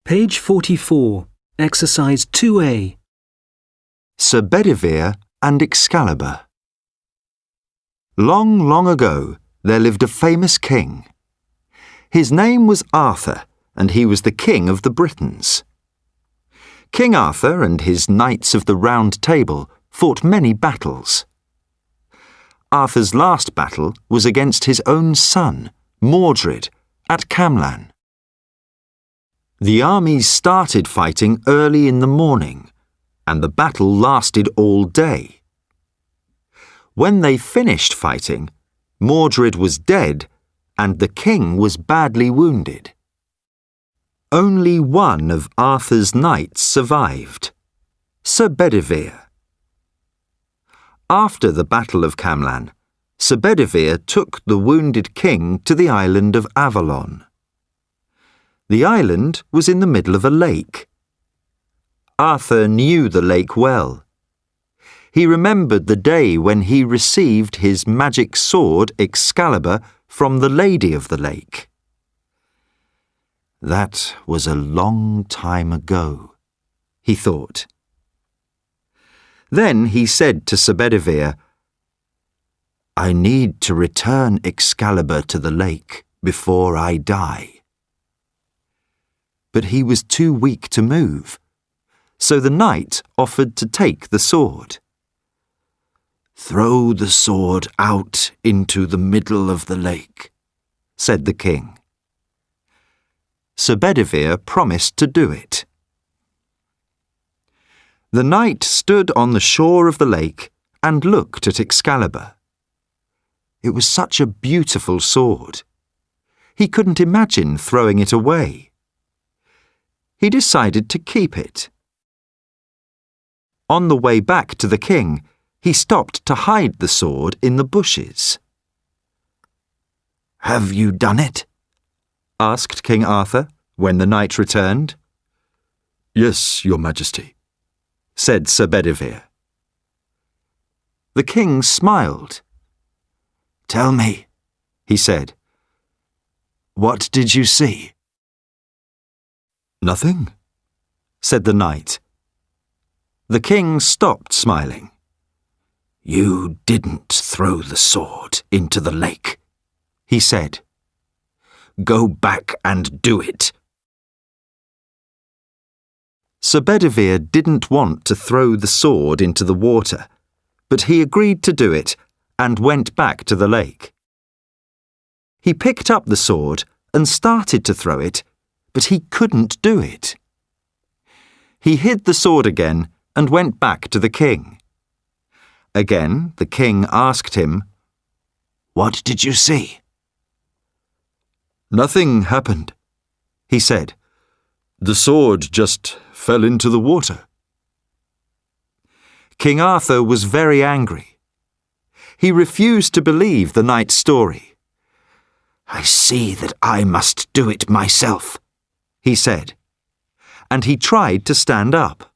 Page 44, Exercise 2A. Sir Bedivere and Excalibur. Long, long ago, there lived a famous king. His name was Arthur, and he was the king of the Britons. King Arthur and his knights of the Round Table fought many battles. Arthur's last battle was against his own son, Mordred, at Camlan. The armies started fighting early in the morning, and the battle lasted all day. When they finished fighting, Mordred was dead and the king was badly wounded. Only one of Arthur's knights survived, Sir Bedivere. After the Battle of Camlan, Sir Bedivere took the wounded king to the island of Avalon. The island was in the middle of a lake. Arthur knew the lake well. He remembered the day when he received his magic sword Excalibur from the Lady of the Lake. That was a long time ago, he thought. Then he said to Sir Bedivere, "I need to return Excalibur to the lake before I die." But he was too weak to move, so the knight offered to take the sword. "Throw the sword out into the middle of the lake," said the king. Sir Bedivere promised to do it. The knight stood on the shore of the lake and looked at Excalibur. It was such a beautiful sword. He couldn't imagine throwing it away. He decided to keep it. On the way back to the king, he stopped to hide the sword in the bushes. "Have you done it?" asked King Arthur when the knight returned. "Yes, Your Majesty," said Sir Bedivere. The king smiled. "Tell me," he said, "what did you see?" "Nothing," said the knight. The king stopped smiling. "You didn't throw the sword into the lake," he said. "Go back and do it." Sir Bedivere didn't want to throw the sword into the water, but he agreed to do it and went back to the lake. He picked up the sword and started to throw it, but he couldn't do it. He hid the sword again and went back to the king. Again, the king asked him, "What did you see?" "Nothing happened," he said. "The sword just fell into the water." King Arthur was very angry. He refused to believe the knight's story. "I see that I must do it myself," he said, and he tried to stand up.